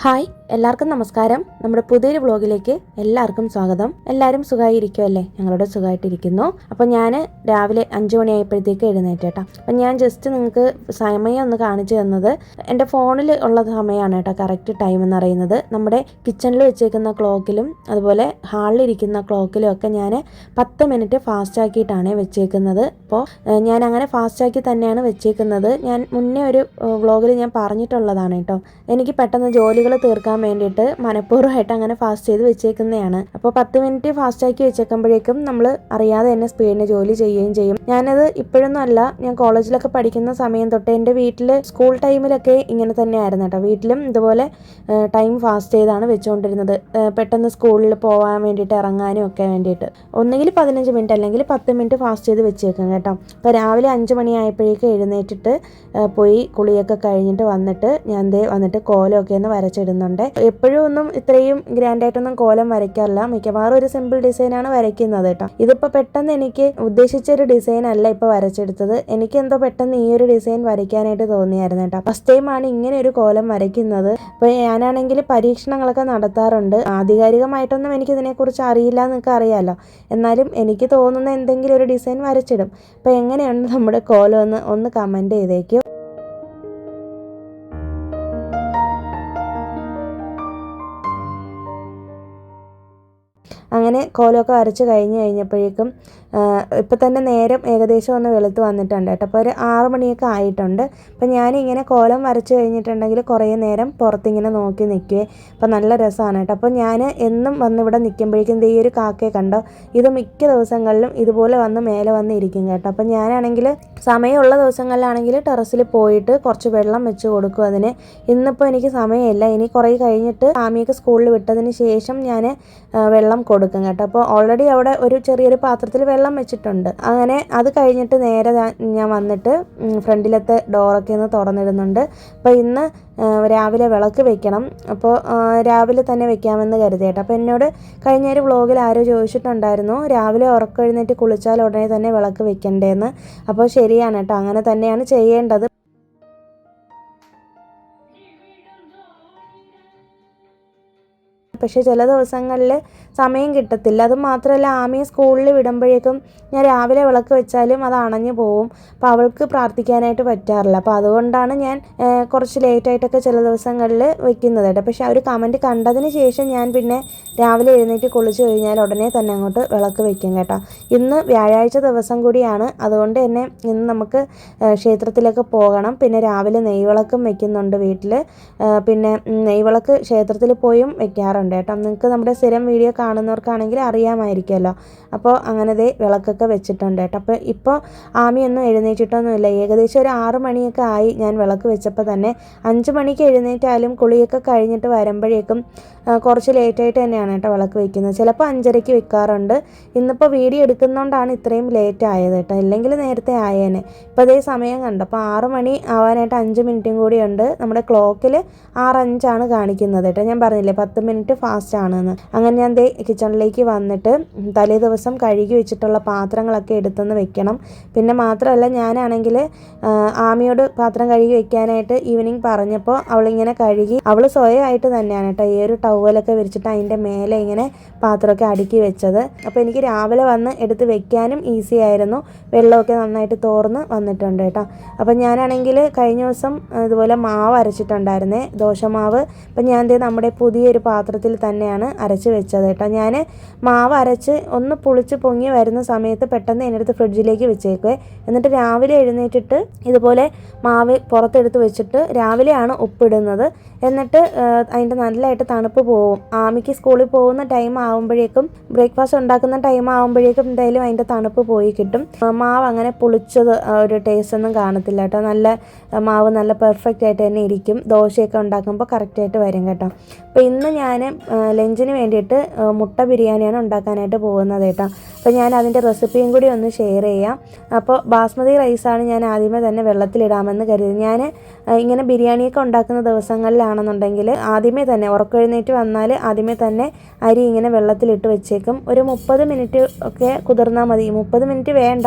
Hi, എല്ലാവർക്കും നമസ്കാരം. നമ്മുടെ പുതിയൊരു വ്ളോഗിലേക്ക് എല്ലാവർക്കും സ്വാഗതം. എല്ലാവരും സുഖമായിരിക്കുമല്ലേ? ഞങ്ങളുടെ സുഖമായിട്ടിരിക്കുന്നു. അപ്പോൾ ഞാൻ രാവിലെ 5 മണിയായപ്പോഴത്തേക്ക് എഴുന്നേറ്റേട്ടാ. അപ്പം ഞാൻ ജസ്റ്റ് നിങ്ങൾക്ക് സമയം ഒന്ന് കാണിച്ചു തന്നത് എൻ്റെ ഫോണിൽ ഉള്ള സമയമാണ് കേട്ടോ. കറക്റ്റ് ടൈം എന്ന് പറയുന്നത് നമ്മുടെ കിച്ചണിൽ വെച്ചേക്കുന്ന ക്ലോക്കിലും അതുപോലെ ഹാളിലിരിക്കുന്ന ക്ലോക്കിലും ഒക്കെ ഞാൻ 10 മിനിറ്റ് ഫാസ്റ്റ് ആക്കിയിട്ടാണ് വെച്ചേക്കുന്നത്. അപ്പോൾ ഞാൻ അങ്ങനെ ഫാസ്റ്റാക്കി തന്നെയാണ് വെച്ചേക്കുന്നത്. ഞാൻ മുന്നേ ഒരു വ്ളോഗിൽ ഞാൻ പറഞ്ഞിട്ടുള്ളതാണ് കേട്ടോ. എനിക്ക് പെട്ടെന്ന് ജോലികൾ തീർക്കാൻ വേണ്ടിയിട്ട് മനഃപൂർവ്വമായിട്ട് അങ്ങനെ ഫാസ്റ്റ് ചെയ്ത് വെച്ചേക്കുന്നതാണ്. അപ്പോൾ 10 മിനിറ്റ് ഫാസ്റ്റാക്കി വെച്ചേക്കുമ്പോഴേക്കും നമ്മൾ അറിയാതെ തന്നെ സ്പീഡിന് ജോലി ചെയ്യുകയും ചെയ്യും. ഞാനത് ഇപ്പോഴൊന്നും അല്ല, ഞാൻ കോളേജിലൊക്കെ പഠിക്കുന്ന സമയം തൊട്ട് എൻ്റെ വീട്ടിൽ സ്കൂൾ ടൈമിലൊക്കെ ഇങ്ങനെ തന്നെയായിരുന്നു കേട്ടോ. വീട്ടിലും ഇതുപോലെ ടൈം ഫാസ്റ്റ് ചെയ്താണ് വെച്ചുകൊണ്ടിരുന്നത്. പെട്ടെന്ന് സ്കൂളിൽ പോകാൻ വേണ്ടിയിട്ട് ഇറങ്ങാനും ഒക്കെ വേണ്ടിയിട്ട് ഒന്നുകിൽ 15 മിനിറ്റ് അല്ലെങ്കിൽ 10 മിനിറ്റ് ഫാസ്റ്റ് ചെയ്ത് വെച്ചേക്കും കേട്ടോ. അപ്പോൾ രാവിലെ 5 മണിയായപ്പോഴേക്കും എഴുന്നേറ്റിട്ട് പോയി കുളിയൊക്കെ കഴിഞ്ഞിട്ട് വന്നിട്ട് ഞാൻ വന്നിട്ട് കോലമൊക്കെ ഒന്ന് വരച്ചിടുന്നുണ്ട്. എപ്പോഴും ഒന്നും ഇത്രയും ഗ്രാൻഡായിട്ടൊന്നും കോലം വരയ്ക്കാറില്ല. മിക്കവാറും ഒരു സിമ്പിൾ ഡിസൈനാണ് വരയ്ക്കുന്നത് കേട്ടോ. ഇതിപ്പോൾ പെട്ടെന്ന് എനിക്ക് ഉദ്ദേശിച്ചൊരു ഡിസൈൻ അല്ല ഇപ്പോൾ വരച്ചെടുത്തത്. എനിക്ക് എന്തോ പെട്ടെന്ന് ഈ ഒരു ഡിസൈൻ വരയ്ക്കാനായിട്ട് തോന്നിയായിരുന്നു കേട്ടോ. ഫസ്റ്റ് ടൈമാണ് ഇങ്ങനെ ഒരു കോലം വരയ്ക്കുന്നത്. അപ്പോൾ ഞാനാണെങ്കിൽ പരീക്ഷണങ്ങളൊക്കെ നടത്താറുണ്ട്. ആധികാരികമായിട്ടൊന്നും എനിക്കിതിനെക്കുറിച്ച് അറിയില്ല എന്നൊക്കെ അറിയാമല്ലോ. എന്നാലും എനിക്ക് തോന്നുന്ന എന്തെങ്കിലും ഒരു ഡിസൈൻ വരച്ചിടും. അപ്പോൾ എങ്ങനെയുണ്ട് നമ്മുടെ കോലം ഒന്ന് കമൻറ്റ് ചെയ്തേക്കും. അങ്ങനെ കോലമൊക്കെ വരച്ച് കഴിഞ്ഞപ്പോഴേക്കും ഇപ്പം തന്നെ നേരം ഏകദേശം ഒന്ന് വെളുത്ത് വന്നിട്ടുണ്ട് കേട്ടോ. അപ്പോൾ ഒരു 6 മണിയൊക്കെ ആയിട്ടുണ്ട്. അപ്പം ഞാനിങ്ങനെ കോലം വരച്ച് കഴിഞ്ഞിട്ടുണ്ടെങ്കിൽ കുറേ നേരം പുറത്തിങ്ങനെ നോക്കി നിൽക്കുകയെ. അപ്പോൾ നല്ല രസമാണ് കേട്ടോ. അപ്പോൾ ഞാൻ എന്നും വന്നിവിടെ നിൽക്കുമ്പോഴേക്കും ഈ ഒരു കാക്കയെ കണ്ടോ, ഇത് മിക്ക ദിവസങ്ങളിലും ഇതുപോലെ വന്ന് മേലെ വന്ന് ഇരിക്കും കേട്ടോ. അപ്പം ഞാനാണെങ്കിൽ സമയമുള്ള ദിവസങ്ങളിലാണെങ്കിൽ ടെറസിൽ പോയിട്ട് കുറച്ച് വെള്ളം വെച്ച് കൊടുക്കും അതിന്. ഇന്നിപ്പോൾ എനിക്ക് സമയമില്ല. ഇനി കുറേ കഴിഞ്ഞിട്ട് ആമിയൊക്കെ സ്കൂളിൽ വിട്ടതിന് ശേഷം ഞാൻ വെള്ളം കൊടുക്കും കേട്ടോ. അപ്പോൾ ഓൾറെഡി അവിടെ ഒരു ചെറിയൊരു പാത്രത്തിൽ വെള്ളം വെച്ചിട്ടുണ്ട്. അങ്ങനെ അത് കഴിഞ്ഞിട്ട് നേരെ ഞാൻ വന്നിട്ട് ഫ്രണ്ടിലത്തെ ഡോറൊക്കെ ഒന്ന് തുറന്നിടുന്നുണ്ട്. അപ്പോൾ ഇന്ന് രാവിലെ വിളക്ക് വെക്കണം. അപ്പോൾ രാവിലെ തന്നെ വെക്കാമെന്ന് കരുതി കേട്ടോ. അപ്പോൾ എന്നോട് കഴിഞ്ഞൊരു വ്ളോഗിൽ ആരോ ചോദിച്ചിട്ടുണ്ടായിരുന്നു, രാവിലെ ഉറക്കം കുളിച്ചാൽ ഉടനെ തന്നെ വിളക്ക് വെക്കണ്ടേന്ന്. അപ്പോൾ ശരിയാണ് കേട്ടോ, അങ്ങനെ തന്നെയാണ് ചെയ്യേണ്ടത്. പക്ഷേ ചില ദിവസങ്ങളിൽ സമയം കിട്ടത്തില്ല. അത് മാത്രമല്ല, ആമിയെ സ്കൂളിൽ വിടുമ്പോഴേക്കും ഞാൻ രാവിലെ വിളക്ക് വെച്ചാലും അത് അണഞ്ഞു പോവും. അപ്പോൾ അവൾക്ക് പ്രാർത്ഥിക്കാനായിട്ട് പറ്റാറില്ല. അപ്പോൾ അതുകൊണ്ടാണ് ഞാൻ കുറച്ച് ലേറ്റായിട്ടൊക്കെ ചില ദിവസങ്ങളിൽ വെക്കുന്നത് കേട്ടോ. പക്ഷേ ആ ഒരു കമൻറ്റ് കണ്ടതിന് ശേഷം ഞാൻ പിന്നെ രാവിലെ എഴുന്നേറ്റ് കുളിച്ച് കഴിഞ്ഞാൽ ഉടനെ തന്നെ അങ്ങോട്ട് വിളക്ക് വെക്കും കേട്ടോ. ഇന്ന് വ്യാഴാഴ്ച ദിവസം കൂടിയാണ്. അതുകൊണ്ട് തന്നെ ഇന്ന് നമുക്ക് ക്ഷേത്രത്തിലൊക്കെ പോകണം. പിന്നെ രാവിലെ നെയ്വിളക്കും വെക്കുന്നുണ്ട് വീട്ടിൽ. പിന്നെ നെയ്വിളക്ക് ക്ഷേത്രത്തിൽ പോയും വെക്കാറുണ്ട് കേട്ടോ. നിങ്ങൾക്ക് നമ്മുടെ സ്ഥിരം വീഡിയോ കാണുന്നവർക്കാണെങ്കിൽ അറിയാമായിരിക്കുമല്ലോ. അപ്പോൾ അങ്ങനെ വിളക്കൊക്കെ വെച്ചിട്ടുണ്ട് കേട്ടോ. അപ്പോൾ ഇപ്പോൾ ആമിയൊന്നും എഴുന്നേറ്റിട്ടൊന്നുമില്ല. ഏകദേശം ഒരു 6 മണിയൊക്കെ ആയി ഞാൻ വിളക്ക് വെച്ചപ്പോൾ തന്നെ. 5 മണിക്ക് എഴുന്നേറ്റാലും കുളിയൊക്കെ കഴിഞ്ഞിട്ട് വരുമ്പോഴേക്കും കുറച്ച് ലേറ്റായിട്ട് തന്നെയാണ് കേട്ടോ വിളക്ക് വെക്കുന്നത്. ചിലപ്പോൾ 5:30-ക്ക് വെക്കാറുണ്ട്. ഇന്നിപ്പോൾ വീഡിയോ എടുക്കുന്നതുകൊണ്ടാണ് ഇത്രയും ലേറ്റ് ആയത് കേട്ടോ. ഇല്ലെങ്കിൽ നേരത്തെ ആയേനെ. ഇപ്പോൾ അതേ സമയം കണ്ടോ. അപ്പോൾ 6 മണി ആവാനായിട്ട് 5 മിനിറ്റും കൂടിയുണ്ട്. നമ്മുടെ ക്ലോക്കിൽ 6:05 കാണിക്കുന്നത് കേട്ടോ. ഞാൻ പറഞ്ഞില്ലേ 10 മിനിറ്റ് ഫാസ്റ്റ് ആണെന്ന്. അങ്ങനെ ഞാൻ കിച്ചണിലേക്ക് വന്നിട്ട് തലേ ദിവസം കഴുകി വെച്ചിട്ടുള്ള പാത്രങ്ങളൊക്കെ എടുത്തൊന്ന് വെക്കണം. പിന്നെ മാത്രമല്ല, ഞാനാണെങ്കിൽ ആമിയോട് പാത്രം കഴുകി വെക്കാനായിട്ട് ഈവനിങ് പറഞ്ഞപ്പോൾ അവളിങ്ങനെ കഴുകി, അവൾ സ്വയമായിട്ട് തന്നെയാണ് കേട്ടോ ഈ ഒരു ടവലൊക്കെ വിരിച്ചിട്ട് അതിൻ്റെ മേലെ ഇങ്ങനെ പാത്രമൊക്കെ അടുക്കി വെച്ചത്. അപ്പോൾ എനിക്ക് രാവിലെ വന്ന് എടുത്ത് വെക്കാനും ഈസി ആയിരുന്നു. വെള്ളമൊക്കെ നന്നായിട്ട് തോർന്ന് വന്നിട്ടുണ്ട് കേട്ടോ. അപ്പോൾ ഞാനാണെങ്കിൽ കഴിഞ്ഞ ദിവസം ഇതുപോലെ മാവ് അരച്ചിട്ടുണ്ടായിരുന്നേ, ദോശമാവ്. അപ്പം ഞാൻ നമ്മുടെ പുതിയൊരു പാത്രത്തിൽ തന്നെയാണ് അരച്ച് വെച്ചത് കേട്ടോ. ഞാൻ മാവ് അരച്ച് ഒന്ന് പുളിച്ച് പൊങ്ങി വരുന്ന സമയത്ത് പെട്ടെന്ന് എൻ്റെ അടുത്ത് ഫ്രിഡ്ജിലേക്ക് വെച്ചേക്കുവേ. എന്നിട്ട് രാവിലെ എഴുന്നേറ്റിട്ട് ഇതുപോലെ മാവ് പുറത്തെടുത്ത് വെച്ചിട്ട് രാവിലെയാണ് ഉപ്പിടുന്നത്. എന്നിട്ട് അതിൻ്റെ നല്ലതായിട്ട് തണുപ്പ് പോവും. ആമിക്ക് സ്കൂളിൽ പോകുന്ന ടൈം ആകുമ്പോഴേക്കും, ബ്രേക്ക്ഫാസ്റ്റ് ഉണ്ടാക്കുന്ന ടൈം ആകുമ്പോഴേക്കും എന്തായാലും അതിൻ്റെ തണുപ്പ് പോയി കിട്ടും. മാവ് അങ്ങനെ പുളിച്ചത് ഒരു ടേസ്റ്റ് ഒന്നും കാണത്തില്ല കേട്ടോ. നല്ല മാവ് നല്ല പെർഫെക്റ്റ് ആയിട്ട് തന്നെ ഇരിക്കും. ദോശയൊക്കെ ഉണ്ടാക്കുമ്പോൾ കറക്റ്റായിട്ട് വരും കേട്ടോ. അപ്പോൾ ഇന്ന് ഞാൻ ലഞ്ചിന് വേണ്ടിയിട്ട് മുട്ട ബിരിയാണിയാണ് ഉണ്ടാക്കാനായിട്ട് പോകുന്നത് കേട്ടോ. അപ്പോൾ ഞാൻ അതിൻ്റെ റെസിപ്പിയും കൂടി ഒന്ന് ഷെയർ ചെയ്യാം. അപ്പോൾ ബാസ്മതി റൈസാണ് ഞാൻ ആദ്യമേ തന്നെ വെള്ളത്തിലിടാമെന്ന് കരുതി. ഞാൻ ഇങ്ങനെ ബിരിയാണിയൊക്കെ ഉണ്ടാക്കുന്ന ദിവസങ്ങളിലാണ് ആണെന്നുണ്ടെങ്കിൽ ആദ്യമേ തന്നെ ഉറക്കമെഴുന്നേറ്റ് വന്നാൽ ആദ്യമേ തന്നെ അരി ഇങ്ങനെ വെള്ളത്തിലിട്ട് വെച്ചേക്കും. ഒരു 30 മിനിറ്റ് ഒക്കെ കുതിർന്നാൽ മതി. 30 മിനിറ്റ് വേണ്ട,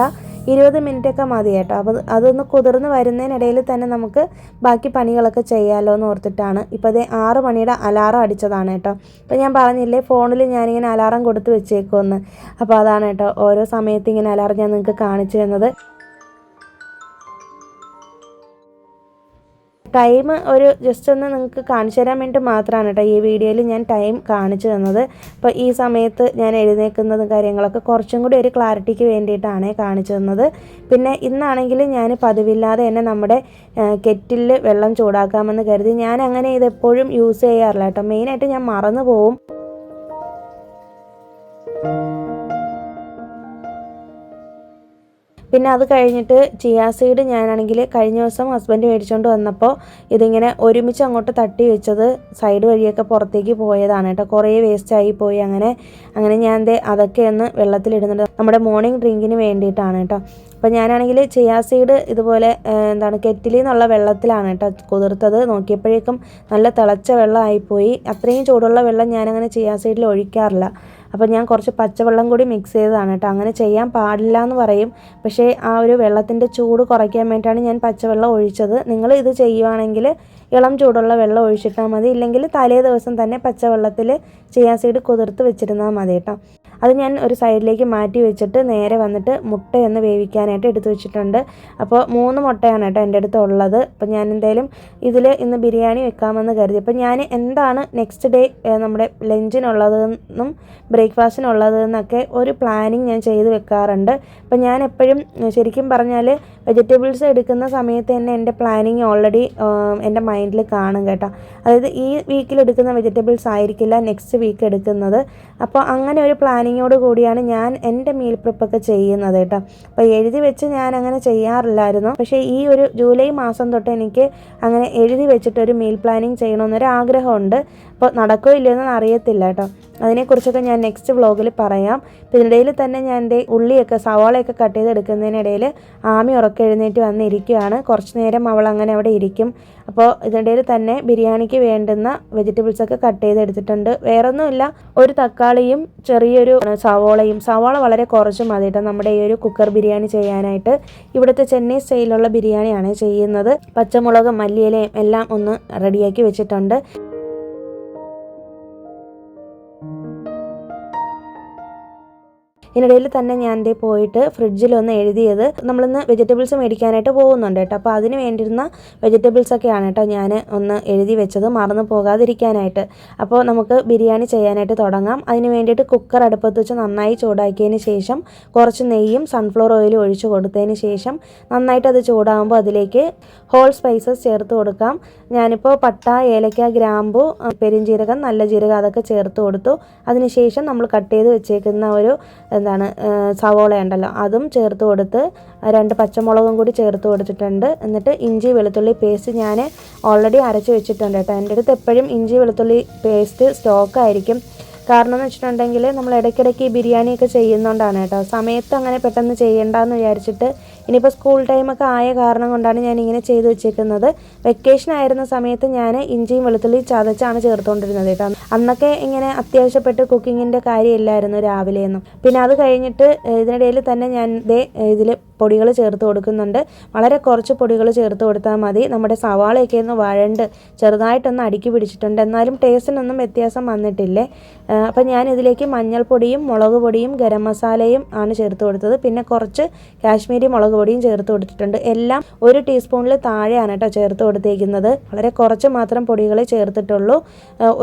20 മിനിറ്റൊക്കെ മതി കേട്ടോ. അപ്പോൾ അതൊന്ന് കുതിർന്ന് വരുന്നതിനിടയിൽ തന്നെ നമുക്ക് ബാക്കി പണികളൊക്കെ ചെയ്യാമല്ലോ എന്ന് ഓർത്തിട്ടാണ്. ഇപ്പോൾ അതേ 6 മണിയുടെ അലാറം അടിച്ചതാണ് കേട്ടോ. അപ്പോൾ ഞാൻ പറഞ്ഞില്ലേ ഫോണിൽ ഞാനിങ്ങനെ അലാറം കൊടുത്ത് വെച്ചേക്കുമെന്ന്. അപ്പോൾ അതാണ് കേട്ടോ ഓരോ സമയത്ത് ഇങ്ങനെ അലാറം ഞാൻ നിങ്ങൾക്ക് കാണിച്ചു തന്നത്. ടൈം ഒരു ജസ്റ്റ് ഒന്ന് നിങ്ങൾക്ക് കാണിച്ചു തരാൻ വേണ്ടി മാത്രമാണ് കേട്ടോ ഈ വീഡിയോയിൽ ഞാൻ ടൈം കാണിച്ചു തന്നത്. അപ്പോൾ ഈ സമയത്ത് ഞാൻ എഴുന്നേൽക്കുന്നതും കാര്യങ്ങളൊക്കെ കുറച്ചും കൂടി ഒരു ക്ലാരിറ്റിക്ക് വേണ്ടിയിട്ടാണ് കാണിച്ചു തന്നത്. പിന്നെ ഇന്നാണെങ്കിൽ ഞാൻ പതിവില്ലാതെ തന്നെ നമ്മുടെ കെറ്റിലിൽ വെള്ളം ചൂടാക്കാമെന്ന് കരുതി. ഞാൻ അങ്ങനെ ഇതെപ്പോഴും യൂസ് ചെയ്യാറില്ല കേട്ടോ. മെയിനായിട്ട് ഞാൻ മറന്നു പോവും. പിന്നെ അത് കഴിഞ്ഞിട്ട് ചിയാ സീഡ് ഞാനാണെങ്കിൽ കഴിഞ്ഞ ദിവസം ഹസ്ബൻഡ് മേടിച്ചുകൊണ്ട് വന്നപ്പോൾ ഇതിങ്ങനെ ഒരുമിച്ച് അങ്ങോട്ട് തട്ടി വെച്ചത് സൈഡ് വഴിയൊക്കെ പുറത്തേക്ക് പോയതാണ് കേട്ടോ. കുറേ വേസ്റ്റായി പോയി. അങ്ങനെ ഞാൻ അതൊക്കെ ഒന്ന് വെള്ളത്തിലിടുന്നുണ്ട്. നമ്മുടെ മോർണിംഗ് ഡ്രിങ്കിന് വേണ്ടിയിട്ടാണ് കേട്ടോ. അപ്പോൾ ഞാനാണെങ്കിൽ ചിയാ സീഡ് ഇതുപോലെ കെറ്റിലിൽ നിന്നുള്ള വെള്ളത്തിലാണ് കേട്ടോ കുതിർത്തത്. നോക്കിയപ്പോഴേക്കും നല്ല തിളച്ച വെള്ളമായിപ്പോയി. അത്രയും ചൂടുള്ള വെള്ളം ഞാനങ്ങനെ ചിയാ സീഡിൽ ഒഴിക്കാറില്ല. അപ്പോൾ ഞാൻ കുറച്ച് പച്ചവെള്ളം കൂടി മിക്സ് ചെയ്തതാണ് കേട്ടോ. അങ്ങനെ ചെയ്യാൻ പാടില്ല എന്ന് പറയും. പക്ഷേ ആ ഒരു വെള്ളത്തിൻ്റെ ചൂട് കുറയ്ക്കാൻ വേണ്ടിയിട്ടാണ് ഞാൻ പച്ചവെള്ളം ഒഴിച്ചത്. നിങ്ങൾ ഇത് ചെയ്യുവാണെങ്കിൽ ഇളം ചൂടുള്ള വെള്ളം ഒഴിച്ചിട്ടാൽ മതി. ഇല്ലെങ്കിൽ തലേ ദിവസം തന്നെ പച്ചവെള്ളത്തിൽ ചിയാ സീഡ് കുതിർത്ത് വെച്ചിരുന്നാൽ മതി കേട്ടോ. അത് ഞാൻ ഒരു സൈഡിലേക്ക് മാറ്റി വെച്ചിട്ട് നേരെ വന്നിട്ട് മുട്ടയൊന്ന് വേവിക്കാനായിട്ട് എടുത്ത് വെച്ചിട്ടുണ്ട്. അപ്പോൾ 3 മുട്ടയാണ് കേട്ടോ എൻ്റെ അടുത്ത് ഉള്ളത്. അപ്പോൾ ഞാൻ എന്തായാലും ഇന്ന് ബിരിയാണി വെക്കാമെന്ന് കരുതി. അപ്പോൾ ഞാൻ എന്താണ് നെക്സ്റ്റ് ഡേ നമ്മുടെ ലഞ്ചിനുള്ളതെന്നും ബ്രേക്ക്ഫാസ്റ്റിനുള്ളതെന്നൊക്കെ ഒരു പ്ലാനിങ് ഞാൻ ചെയ്ത് വെക്കാറുണ്ട്. അപ്പോൾ ഞാൻ എപ്പോഴും ശരിക്കും പറഞ്ഞാൽ വെജിറ്റബിൾസ് എടുക്കുന്ന സമയത്ത് തന്നെ എൻ്റെ പ്ലാനിങ് ഓൾറെഡി എൻ്റെ മൈൻഡിൽ കാണും കേട്ടോ. അതായത് ഈ വീക്കിൽ എടുക്കുന്ന വെജിറ്റബിൾസ് ആയിരിക്കില്ല നെക്സ്റ്റ് വീക്ക് എടുക്കുന്നത്. അപ്പോൾ അങ്ങനെ ഒരു പ്ലാനിങ്ങോട് കൂടിയാണ് ഞാൻ എൻ്റെ മീൽ പ്രിപ്പൊക്കെ ചെയ്യുന്നത് കേട്ടോ. അപ്പോൾ എഴുതി വെച്ച് ഞാൻ അങ്ങനെ ചെയ്യാറില്ലായിരുന്നു. പക്ഷേ ഈ ഒരു ജൂലൈ മാസം തൊട്ട് എനിക്ക് അങ്ങനെ എഴുതി വെച്ചിട്ടൊരു മീൽ പ്ലാനിങ് ചെയ്യണമെന്നൊരാഗ്രഹമുണ്ട്. അപ്പോൾ നടക്കോ ഇല്ലയെന്ന് അറിയത്തില്ല കേട്ടോ. അതിനെക്കുറിച്ചൊക്കെ ഞാൻ നെക്സ്റ്റ് വ്ളോഗിൽ പറയാം. ഇതിനിടയിൽ തന്നെ ഞാൻ എൻ്റെ സവാളയൊക്കെ കട്ട് ചെയ്തെടുക്കുന്നതിനിടയിൽ ആമി ഉറക്കെ എഴുന്നേറ്റ് വന്നിരിക്കുകയാണ്. കുറച്ച് നേരം അവൾ അങ്ങനെ അവിടെ ഇരിക്കും. അപ്പോൾ ഇതിനിടയിൽ തന്നെ ബിരിയാണിക്ക് വേണ്ടുന്ന വെജിറ്റബിൾസൊക്കെ കട്ട് ചെയ്തെടുത്തിട്ടുണ്ട്. വേറൊന്നുമില്ല, ഒരു തക്കാളിയും ചെറിയൊരു സവാള വളരെ കുറച്ച് മതി കേട്ടോ നമ്മുടെ ഈ ഒരു കുക്കർ ബിരിയാണി ചെയ്യാനായിട്ട്. ഇവിടുത്തെ ചെന്നൈ സ്റ്റൈലിലുള്ള ബിരിയാണിയാണ് ചെയ്യുന്നത്. പച്ചമുളകും മല്ലിയിലയും എല്ലാം ഒന്ന് റെഡിയാക്കി വെച്ചിട്ടുണ്ട്. ഇതിനിടയിൽ തന്നെ ഞാൻ പോയിട്ട് ഫ്രിഡ്ജിലൊന്ന് എഴുതിയത് നമ്മളിന്ന് വെജിറ്റബിൾസ് മേടിക്കാനായിട്ട് പോകുന്നുണ്ട് കേട്ടോ. അപ്പോൾ അതിന് വേണ്ടിയിരുന്ന വെജിറ്റബിൾസൊക്കെയാണ് കേട്ടോ ഞാൻ ഒന്ന് എഴുതി വെച്ചത്, മറന്നു പോകാതിരിക്കാനായിട്ട്. അപ്പോൾ നമുക്ക് ബിരിയാണി ചെയ്യാനായിട്ട് തുടങ്ങാം. അതിന് വേണ്ടിയിട്ട് കുക്കർ അടുപ്പത്ത് വെച്ച് നന്നായി ചൂടാക്കിയതിന് ശേഷം കുറച്ച് നെയ്യും സൺഫ്ലവർ ഓയിലും ഒഴിച്ച് കൊടുത്തതിന് ശേഷം നന്നായിട്ട് അത് ചൂടാകുമ്പോൾ അതിലേക്ക് ഹോൾ സ്പൈസസ് ചേർത്ത് കൊടുക്കാം. ഞാനിപ്പോൾ പട്ട, ഏലക്ക, ഗ്രാമ്പു, പെരിഞ്ജീരകം, നല്ല ജീരകം അതൊക്കെ ചേർത്ത് കൊടുത്തു. അതിനുശേഷം നമ്മൾ കട്ട് ചെയ്ത് വെച്ചേക്കുന്ന ഒരു സവോള ഉണ്ടല്ലോ അതും ചേർത്ത് കൊടുത്ത് 2 പച്ചമുളകും കൂടി ചേർത്ത് കൊടുത്തിട്ടുണ്ട്. എന്നിട്ട് ഇഞ്ചി വെളുത്തുള്ളി പേസ്റ്റ് ഞാൻ ഓൾറെഡി അരച്ച് വെച്ചിട്ടുണ്ട് കേട്ടോ. എൻ്റെ അടുത്ത് എപ്പോഴും ഇഞ്ചി വെളുത്തുള്ളി പേസ്റ്റ് സ്റ്റോക്കായിരിക്കും. കാരണം എന്ന് വെച്ചിട്ടുണ്ടെങ്കിൽ നമ്മൾ ഇടയ്ക്കിടയ്ക്ക് ഈ ബിരിയാണിയൊക്കെ ചെയ്യുന്നതുകൊണ്ടാണ് കേട്ടോ. സമയത്ത് അങ്ങനെ പെട്ടെന്ന് ചെയ്യേണ്ടെന്ന് വിചാരിച്ചിട്ട് ഇനിയിപ്പോൾ സ്കൂൾ ടൈമൊക്കെ ആയ കാരണം കൊണ്ടാണ് ഞാൻ ഇങ്ങനെ ചെയ്ത് വെച്ചേക്കുന്നത്. വെക്കേഷൻ ആയിരുന്ന സമയത്ത് ഞാൻ ഇഞ്ചിയും വെളുത്തുള്ളിയും ചതച്ചാണ് ചേർത്തുകൊണ്ടിരുന്നത് കേട്ടോ. അന്നൊക്കെ ഇങ്ങനെ അത്യാവശ്യപ്പെട്ട് കുക്കിങ്ങിൻ്റെ കാര്യമില്ലായിരുന്നു രാവിലെയൊന്നും. പിന്നെ അത് കഴിഞ്ഞിട്ട് ഇതിനിടയിൽ തന്നെ ഞാൻ ഇതിൽ പൊടികൾ ചേർത്ത് കൊടുക്കുന്നുണ്ട്. വളരെ കുറച്ച് പൊടികൾ ചേർത്ത് കൊടുത്താൽ മതി. നമ്മുടെ സവാളയൊക്കെ ഒന്ന് വഴണ്ട് ചെറുതായിട്ടൊന്ന് അടുക്കി പിടിച്ചിട്ടുണ്ട്. എന്നാലും ടേസ്റ്റിനൊന്നും വ്യത്യാസം വന്നിട്ടില്ലേ. അപ്പം ഞാൻ ഇതിലേക്ക് മഞ്ഞൾപ്പൊടിയും മുളക് പൊടിയും ഗരം മസാലയും ആണ് ചേർത്ത് കൊടുത്തത്. പിന്നെ കുറച്ച് കാശ്മീരി മുളക് പൊടിയും ചേർത്ത് കൊടുത്തിട്ടുണ്ട്. എല്ലാം 1 ടീസ്പൂണിൽ താഴെയാണ് കേട്ടോ ചേർത്ത് കൊടുത്തേക്കുന്നത്. വളരെ കുറച്ച് മാത്രം പൊടികളെ ചേർത്തിട്ടുള്ളൂ.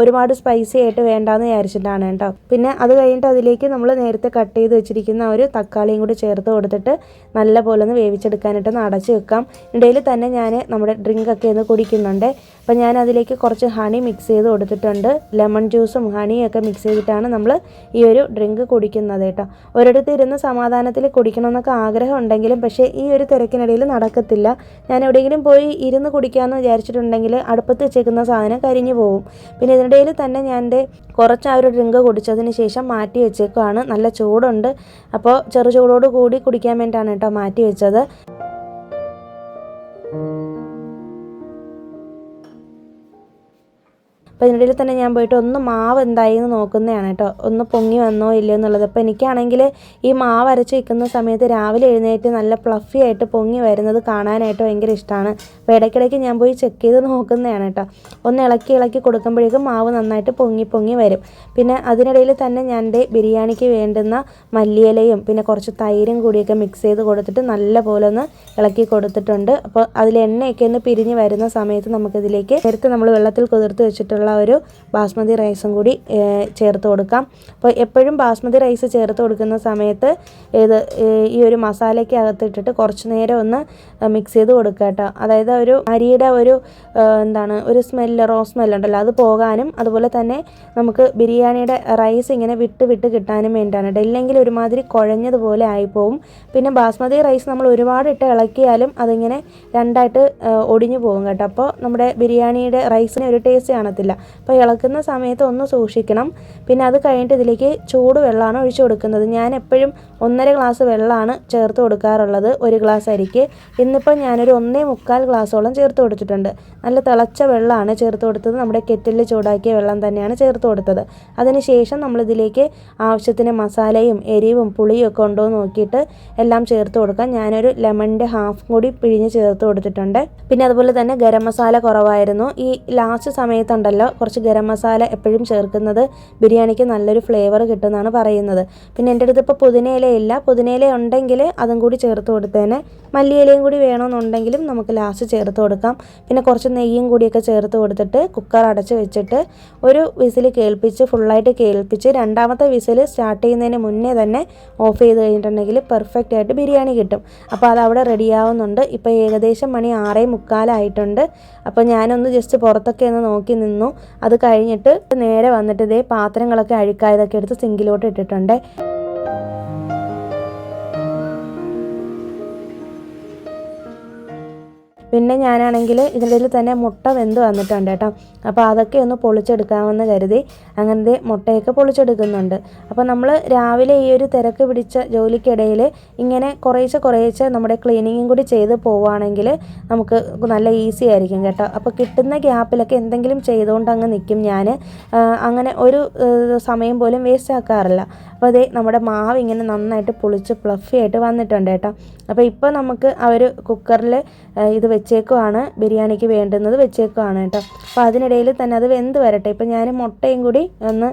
ഒരുപാട് സ്പൈസി ആയിട്ട് വേണ്ടാന്ന് വിചാരിച്ചിട്ടാണ് കേട്ടോ. പിന്നെ അത് കഴിഞ്ഞിട്ട് അതിലേക്ക് നമ്മൾ നേരത്തെ കട്ട് ചെയ്ത് വെച്ചിരിക്കുന്ന ഒരു തക്കാളിയും കൂടി ചേർത്ത് കൊടുത്തിട്ട് നല്ല പോലെ ഒന്ന് വേവിച്ചെടുക്കാനായിട്ടൊന്ന് അടച്ച് വെക്കാം. ഇടയിൽ തന്നെ ഞാൻ നമ്മുടെ ഡ്രിങ്കൊക്കെ ഒന്ന് കുടിക്കുന്നുണ്ട്. അപ്പം ഞാൻ അതിലേക്ക് കുറച്ച് ഹണി മിക്സ് ചെയ്ത് കൊടുത്തിട്ടുണ്ട്. ലെമൺ ജ്യൂസും ഹണിയൊക്കെ മിക്സ് ചെയ്തിട്ടാണ് നമ്മൾ ഈ ഒരു ഡ്രിങ്ക് കുടിക്കുന്നത് കേട്ടോ. ഒരിടത്ത് ഇരുന്ന് സമാധാനത്തിൽ കുടിക്കണമെന്നൊക്കെ ആഗ്രഹം ഉണ്ടെങ്കിലും പക്ഷേ ഈ ഒരു തിരക്കിനിടയിൽ നടക്കത്തില്ല. ഞാൻ എവിടെയെങ്കിലും പോയി ഇരുന്ന് കുടിക്കാമെന്ന് വിചാരിച്ചിട്ടുണ്ടെങ്കിൽ അടുപ്പത്ത് വെച്ചേക്കുന്ന സാധനം കരിഞ്ഞു പോകും. പിന്നെ ഇതിനിടയിൽ തന്നെ ഞാൻ കുറച്ച് ആ ഒരു ഡ്രിങ്ക് കുടിച്ചതിന് ശേഷം മാറ്റി വെച്ചേക്കുവാണ്. നല്ല ചൂടുണ്ട്. അപ്പോൾ ചെറു ചൂടോട് കൂടി കുടിക്കാൻ വേണ്ടിയിട്ടാണ് കേട്ടോ മാറ്റി വെച്ചത്. അപ്പോൾ ഇതിനിടയിൽ തന്നെ ഞാൻ പോയിട്ട് ഒന്ന് മാവ് എന്തായി എന്ന് നോക്കുന്നതാണ് കേട്ടോ, ഒന്ന് പൊങ്ങി വന്നോ ഇല്ലയോ എന്നുള്ളത്. അപ്പോൾ എനിക്കാണെങ്കിൽ ഈ മാവ് അരച്ച് വയ്ക്കുന്ന സമയത്ത് രാവിലെ എഴുന്നേറ്റ് നല്ല ഫ്ലഫി ആയിട്ട് പൊങ്ങി വരുന്നത് കാണാനായിട്ട് ഭയങ്കര ഇഷ്ടമാണ്. അപ്പോൾ ഇടയ്ക്കിടയ്ക്ക് ഞാൻ പോയി ചെക്ക് ചെയ്ത് നോക്കുന്നതാണ് കേട്ടോ. ഒന്ന് ഇളക്കി കൊടുക്കുമ്പോഴേക്കും മാവ് നന്നായിട്ട് പൊങ്ങി വരും. പിന്നെ അതിനിടയിൽ തന്നെ ഞാൻ ബിരിയാണിക്ക് വേണ്ടുന്ന മല്ലിയിലയും പിന്നെ കുറച്ച് തൈരും കൂടിയൊക്കെ മിക്സ് ചെയ്ത് കൊടുത്തിട്ട് നല്ല പോലെ ഒന്ന് ഇളക്കി കൊടുത്തിട്ടുണ്ട്. അപ്പോൾ അതിൽ എണ്ണയൊക്കെ ഒന്ന് പിരിഞ്ഞ് വരുന്ന സമയത്ത് നമുക്കിതിലേക്ക് നേരത്തെ നമ്മൾ വെള്ളത്തിൽ കുതിർത്ത് വെച്ചിട്ടുള്ള ഒരു ബാസ്മതി റൈസും കൂടി ചേർത്ത് കൊടുക്കാം. അപ്പോൾ എപ്പോഴും ബാസ്മതി റൈസ് ചേർത്ത് കൊടുക്കുന്ന സമയത്ത് ഈ ഒരു മസാലയ്ക്ക് അകത്തിട്ടിട്ട് കുറച്ച് നേരം ഒന്ന് മിക്സ് ചെയ്ത് കൊടുക്കുക കേട്ടോ. അതായത് ഒരു അരിയുടെ ഒരു ഒരു റോ സ്മെല്ലുണ്ടല്ലോ അത് പോകാനും അതുപോലെ തന്നെ നമുക്ക് ബിരിയാണിയുടെ റൈസ് ഇങ്ങനെ വിട്ട് കിട്ടാനും വേണ്ടിയാണ്. ഇല്ലെങ്കിൽ ഒരുമാതിരി കുഴഞ്ഞതുപോലെ ആയിപ്പോവും. പിന്നെ ബാസ്മതി റൈസ് നമ്മൾ ഒരുപാട് ഇട്ട് ഇളക്കിയാലും അതിങ്ങനെ രണ്ടായിട്ട് ഒടിഞ്ഞു പോകും കേട്ടോ. അപ്പോൾ നമ്മുടെ ബിരിയാണിയുടെ റൈസിന് ഒരു ടേസ്റ്റ് കാണത്തില്ല. അപ്പോൾ ഇളക്കുന്ന സമയത്ത് ഒന്ന് സൂക്ഷിക്കണം. പിന്നെ അത് കഴിഞ്ഞിട്ട് ഇതിലേക്ക് ചൂട് വെള്ളമാണ് ഒഴിച്ചു കൊടുക്കുന്നത്. ഞാൻ എപ്പോഴും 1.5 ഗ്ലാസ് വെള്ളമാണ് ചേർത്ത് കൊടുക്കാറുള്ളത് 1 ഗ്ലാസ് അരിക്ക്. ഇന്നിപ്പോൾ ഞാനൊരു 1.25 ഗ്ലാസോളം ചേർത്ത് കൊടുത്തിട്ടുണ്ട്. നല്ല തിളച്ച വെള്ളമാണ് ചേർത്ത് കൊടുത്തത്. നമ്മുടെ കെറ്റിലിൽ ചൂടാക്കിയ വെള്ളം തന്നെയാണ് ചേർത്ത് കൊടുത്തത്. അതിനുശേഷം നമ്മളിതിലേക്ക് ആവശ്യത്തിന് മസാലയും എരിവും പുളിയും ഒക്കെ ഉണ്ടോ എന്ന് നോക്കിയിട്ട് എല്ലാം ചേർത്ത് കൊടുക്കാം. ഞാനൊരു ലെമണിൻ്റെ ഹാഫ് കൂടി പിഴിഞ്ഞ് ചേർത്ത് കൊടുത്തിട്ടുണ്ട്. പിന്നെ അതുപോലെ തന്നെ ഗരം മസാല കുറവായിരുന്നു. ഈ ലാസ്റ്റ് സമയത്തുണ്ടല്ലോ കുറച്ച് ഗരം മസാല എപ്പോഴും ചേർക്കുന്നത് ബിരിയാണിക്ക് നല്ലൊരു ഫ്ലേവർ കിട്ടുമെന്നാണ് പറയുന്നത്. പിന്നെ എൻ്റെ അടുത്ത് ഇപ്പോൾ പുതിനയിലയില്ല. പുതിനയില ഉണ്ടെങ്കിൽ അതും കൂടി ചേർത്ത് കൊടുത്തേനെ. മല്ലിയിലയും കൂടി വേണമെന്നുണ്ടെങ്കിലും നമുക്ക് ലാസ്റ്റ് ചേർത്ത് കൊടുക്കാം. പിന്നെ കുറച്ച് നെയ്യും കൂടിയൊക്കെ ചേർത്ത് കൊടുത്തിട്ട് കുക്കർ അടച്ച് വെച്ചിട്ട് ഒരു വിസിൽ ഫുള്ളായിട്ട് കേൾപ്പിച്ച് രണ്ടാമത്തെ വിസിൽ സ്റ്റാർട്ട് ചെയ്യുന്നതിന് മുന്നേ തന്നെ ഓഫ് ചെയ്ത് കഴിഞ്ഞിട്ടുണ്ടെങ്കിൽ പെർഫെക്റ്റ് ആയിട്ട് ബിരിയാണി കിട്ടും. അപ്പോൾ അതവിടെ റെഡിയാവുന്നുണ്ട്. ഇപ്പോൾ ഏകദേശം മണി 6:45 അപ്പോൾ ഞാനൊന്ന് ജസ്റ്റ് പുറത്തൊക്കെ ഒന്ന് നോക്കി നിന്നു. അത് കഴിഞ്ഞിട്ട് നേരെ വന്നിട്ട് പാത്രങ്ങളൊക്കെ അഴുക്കായതൊക്കെ എടുത്ത് സിങ്കിലോട്ട് ഇട്ടിട്ടുണ്ട്. പിന്നെ ഞാനാണെങ്കിൽ ഇതിനിടയിൽ തന്നെ മുട്ട വെന്ത് വന്നിട്ടുണ്ട് കേട്ടോ. അപ്പോൾ അതൊക്കെ ഒന്ന് പൊളിച്ചെടുക്കാമെന്ന് കരുതി അങ്ങനത്തെ മുട്ടയൊക്കെ പൊളിച്ചെടുക്കുന്നുണ്ട്. അപ്പോൾ നമ്മൾ രാവിലെ ഈ ഒരു തിരക്ക് പിടിച്ച ജോലിക്കിടയിൽ ഇങ്ങനെ കുറേശ്ശെ നമ്മുടെ ക്ലീനിങ്ങും കൂടി ചെയ്ത് പോവുകയാണെങ്കിൽ നമുക്ക് നല്ല ഈസി ആയിരിക്കും കേട്ടോ. അപ്പോൾ കിട്ടുന്ന ഗ്യാപ്പിലൊക്കെ എന്തെങ്കിലും ചെയ്തുകൊണ്ട് അങ്ങ് നിൽക്കും ഞാൻ. അങ്ങനെ ഒരു സമയം പോലും വേസ്റ്റ് ആക്കാറില്ല. അപ്പോൾ നമ്മുടെ മാവ് ഇങ്ങനെ നന്നായിട്ട് പൊളിച്ച് ഫ്ലഫി ആയിട്ട് വന്നിട്ടുണ്ട് കേട്ടോ. അപ്പോൾ ഇപ്പോൾ നമുക്ക് ആ ഒരു കുക്കറിൽ ഇത് വെച്ചേക്കുവാണ്, ബിരിയാണിക്ക് വേണ്ടുന്നത് വെച്ചേക്കുവാണ് കേട്ടോ. അപ്പോൾ അതിനിടയിൽ തന്നെ അത് വെന്ത് വരട്ടെ. ഇപ്പോൾ ഞാൻ മുട്ടയും കൂടി ഒന്ന്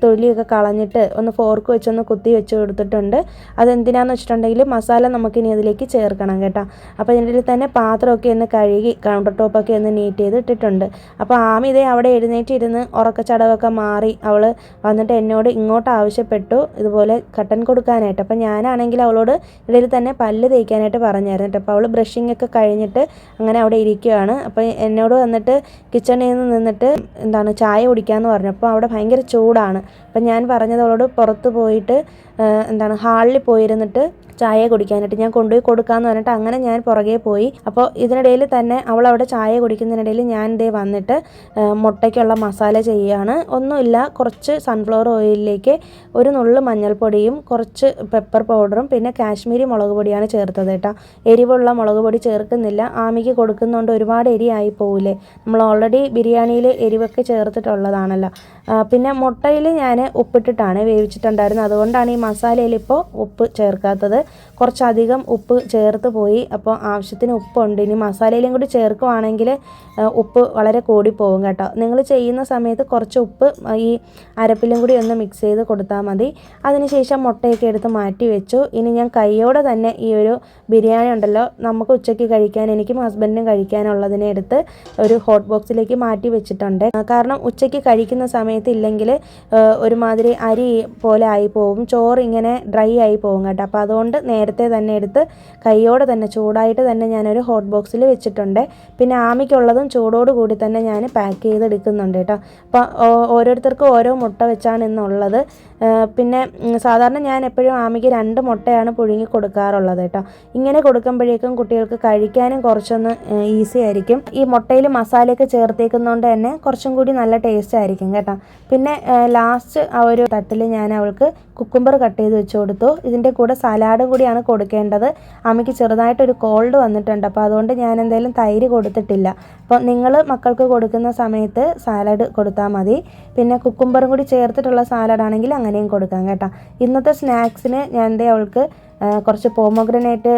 തൊലിയൊക്കെ കളഞ്ഞിട്ട് ഒന്ന് ഫോർക്ക് വെച്ചൊന്ന് കുത്തി വെച്ച് കൊടുത്തിട്ടുണ്ട്. അതെന്തിനാന്ന് വെച്ചിട്ടുണ്ടെങ്കിൽ മസാല നമുക്കിനി അതിലേക്ക് ചേർക്കണം കേട്ടോ. അപ്പോൾ ഇതിനിടയിൽ തന്നെ പാത്രമൊക്കെ ഒന്ന് കഴുകി കൗണ്ടർ ടോപ്പൊക്കെ ഒന്ന് നീറ്റ് ചെയ്ത് ഇട്ടിട്ടുണ്ട്. അപ്പോൾ ആമി അവിടെ എഴുന്നേറ്റിരുന്ന് ഉറക്കച്ചടവൊക്കെ മാറി അവൾ വന്നിട്ട് എന്നോട് ഇങ്ങോട്ട് ആവശ്യപ്പെട്ടു ഇതുപോലെ കട്ടൻ കൊടുക്കാനായിട്ട്. അപ്പോൾ ഞാനാണെങ്കിൽ അവളോട് ഇടയിൽ തന്നെ പല്ല് തേക്കാനായിട്ട് പറഞ്ഞായിരുന്നു കേട്ടോ. അപ്പോൾ അവൾ ബ്രഷിംഗ് ഒക്കെ കഴിഞ്ഞിട്ട് അങ്ങനെ അവിടെ ഇരിക്കുകയാണ്. അപ്പോൾ എന്നോട് വന്നിട്ട് കിച്ചണിൽ നിന്നിട്ട് ചായ കുടിക്കാമെന്ന് പറഞ്ഞു. അപ്പോൾ അവിടെ ഭയങ്കര ചൂടാണ്. അപ്പം ഞാൻ പറഞ്ഞത് അവളോട് പുറത്ത് പോയിട്ട് ഹാളിൽ പോയിരുന്നിട്ട് ചായ കുടിക്കാനായിട്ട് ഞാൻ കൊണ്ടുപോയി കൊടുക്കാമെന്ന് പറഞ്ഞിട്ട് അങ്ങനെ ഞാൻ പുറകെ പോയി. അപ്പോൾ ഇതിനിടയിൽ തന്നെ അവൾ അവിടെ ചായ കുടിക്കുന്നതിനിടയിൽ ഞാൻ വന്നിട്ട് മുട്ടയ്ക്കുള്ള മസാല ചെയ്യുകയാണ്. ഒന്നുമില്ല, കുറച്ച് സൺഫ്ലവർ ഓയിലിലേക്ക് ഒരു നുള്ളു മഞ്ഞൾപ്പൊടിയും കുറച്ച് പെപ്പർ പൗഡറും പിന്നെ കാശ്മീരി മുളക് പൊടിയാണ് ചേർത്തത് കേട്ടോ. എരിവുള്ള മുളക് പൊടി ചേർക്കുന്നില്ല. ആമിക്ക് കൊടുക്കുന്നതുകൊണ്ട് ഒരുപാട് എരിയായി പോവില്ലേ. നമ്മൾ ഓൾറെഡി ബിരിയാണിയിൽ എരിവൊക്കെ ചേർത്തിട്ടുള്ളതാണല്ലോ. പിന്നെ മുട്ടയിൽ ഞാൻ ഉപ്പിട്ടിട്ടാണ് വേവിച്ചിട്ടുണ്ടായിരുന്നത്. അതുകൊണ്ടാണ് ഈ മസാലയിൽ ഇപ്പോൾ ഉപ്പ് ചേർക്കാത്തത്. കുറച്ചധികം ഉപ്പ് ചേർത്ത് പോയി. അപ്പോൾ ആവശ്യത്തിന് ഉപ്പുണ്ട്. ഇനി മസാലയിലും കൂടി ചേർക്കുവാണെങ്കിൽ ഉപ്പ് വളരെ കൂടിപ്പോവും കേട്ടോ. നിങ്ങൾ ചെയ്യുന്ന സമയത്ത് കുറച്ച് ഉപ്പ് ഈ അരപ്പിലും കൂടി ഒന്ന് മിക്സ് ചെയ്ത് കൊടുത്താൽ മതി. അതിനുശേഷം മുട്ടയൊക്കെ എടുത്ത് മാറ്റി വെച്ചു. ഇനി ഞാൻ കൈയോടെ തന്നെ ഈ ഒരു ബിരിയാണി ഉണ്ടല്ലോ, നമുക്ക് ഉച്ചയ്ക്ക് കഴിക്കാൻ, എനിക്കും ഹസ്ബൻഡിനും കഴിക്കാനുള്ളതിനെ എടുത്ത് ഒരു ഹോട്ട് ബോക്സിലേക്ക് മാറ്റി വെച്ചിട്ടുണ്ട്. കാരണം ഉച്ചയ്ക്ക് കഴിക്കുന്ന സമയത്ത് ഇല്ലെങ്കിൽ ഒരുമാതിരി അരി പോലെ ആയി പോവും, ചോറ് ഇങ്ങനെ ഡ്രൈ ആയി പോകും കേട്ടോ. അപ്പോൾ അതുകൊണ്ട് നേരത്തെ തന്നെ എടുത്ത് കൈയോടെ തന്നെ ചൂടായിട്ട് തന്നെ ഞാനൊരു ഹോട്ട് ബോക്സിൽ വെച്ചിട്ടുണ്ട്. പിന്നെ ആമിക്കുള്ളതും ചൂടോട് കൂടി തന്നെ ഞാൻ പാക്ക് ചെയ്തെടുക്കുന്നുണ്ട് കേട്ടോ. അപ്പോൾ ഓരോരുത്തർക്കും ഓരോ മുട്ട വെച്ചാണ് ഇന്നുള്ളത്. പിന്നെ സാധാരണ ഞാൻ എപ്പോഴും ആമിക്ക് 2 മുട്ടയാണ് പുഴുങ്ങി കൊടുക്കാറുള്ളത് കേട്ടോ. ഇങ്ങനെ കൊടുക്കുമ്പോഴേക്കും കുട്ടികൾക്ക് കഴിക്കാനും കുറച്ചൊന്ന് ഈസി ആയിരിക്കും. ഈ മുട്ടയിൽ മസാലയൊക്കെ ചേർത്തേക്കുന്നതുകൊണ്ട് തന്നെ കുറച്ചും കൂടി നല്ല ടേസ്റ്റ് ആയിരിക്കും കേട്ടോ. പിന്നെ ലാസ്റ്റ് ആ ഒരു തട്ടിൽ ഞാൻ അവൾക്ക് കുക്കുംബർ കട്ട് ചെയ്ത് വെച്ച് കൊടുത്തു. ഇതിൻ്റെ കൂടെ സലാഡും കൂടിയാണ് കൊടുക്കേണ്ടത്. അമ്മയ്ക്ക് ചെറുതായിട്ടൊരു കോൾഡ് വന്നിട്ടുണ്ട്. അപ്പോൾ അതുകൊണ്ട് ഞാൻ എന്തായാലും തൈര് കൊടുത്തിട്ടില്ല. അപ്പോൾ നിങ്ങൾ മക്കൾക്ക് കൊടുക്കുന്ന സമയത്ത് സാലഡ് കൊടുത്താൽ മതി. പിന്നെ കുക്കുംബറും കൂടി ചേർത്തിട്ടുള്ള സാലഡാണെങ്കിൽ അങ്ങനെയും കൊടുക്കാം കേട്ടോ. ഇന്നത്തെ സ്നാക്സിന് ഞാൻ അവൾക്ക് കുറച്ച് പോമോഗ്രനേറ്റ്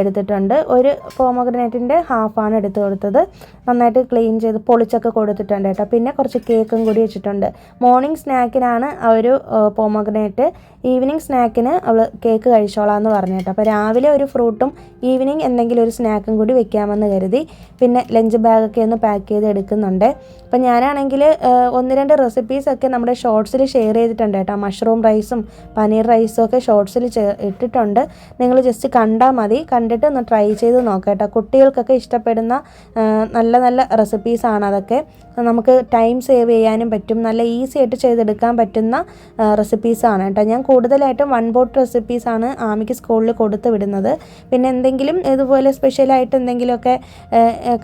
എടുത്തിട്ടുണ്ട്. ഒരു പോമോഗ്രനേറ്റിൻ്റെ ഹാഫാണ് എടുത്ത് കൊടുത്തത്. നന്നായിട്ട് ക്ലീൻ ചെയ്ത് പൊളിച്ചൊക്കെ കൊടുത്തിട്ടുണ്ട് കേട്ടോ. പിന്നെ കുറച്ച് കേക്കും കൂടി വെച്ചിട്ടുണ്ട്. മോർണിംഗ് സ്നാക്കിനാണ് ആ ഒരു പോമോഗ്രനേറ്റ്, ഈവനിങ് സ്നാക്കിന് അവൾ കേക്ക് കഴിച്ചോളാം എന്ന് പറഞ്ഞു കേട്ടോ. അപ്പോൾ രാവിലെ ഒരു ഫ്രൂട്ടും ഈവനിങ് എന്തെങ്കിലും ഒരു സ്നാക്കും കൂടി വെക്കാമെന്ന് കരുതി. പിന്നെ ലഞ്ച് ബാഗൊക്കെ ഒന്ന് പാക്ക് ചെയ്ത് എടുക്കുന്നുണ്ട്. അപ്പോൾ ഞാനാണെങ്കിൽ 1-2 റെസിപ്പീസൊക്കെ നമ്മുടെ ഷോർട്സിൽ ഷെയർ ചെയ്തിട്ടുണ്ട് കേട്ടോ. മഷ്റൂം റൈസും പനീർ റൈസും ഒക്കെ ഷോർട്സിൽ ഇട്ടിട്ടുണ്ട്. നിങ്ങൾ ജസ്റ്റ് കണ്ടാൽ മതി, കണ്ടിട്ട് ഒന്ന് ട്രൈ ചെയ്ത് നോക്കാം കേട്ടോ. കുട്ടികൾക്കൊക്കെ ഇഷ്ടപ്പെടുന്ന നല്ല നല്ല റെസിപ്പീസാണ് അതൊക്കെ. നമുക്ക് ടൈം സേവ് ചെയ്യാനും പറ്റും, നല്ല ഈസി ആയിട്ട് ചെയ്തെടുക്കാൻ പറ്റുന്ന റെസിപ്പീസാണ് കേട്ടോ. ഞാൻ കൂടുതലായിട്ടും 1 പോട്ട് റെസിപ്പീസാണ് ആമിക്ക് സ്കൂളിൽ കൊടുത്ത് വിടുന്നത്. പിന്നെ എന്തെങ്കിലും ഇതുപോലെ സ്പെഷ്യലായിട്ട് എന്തെങ്കിലുമൊക്കെ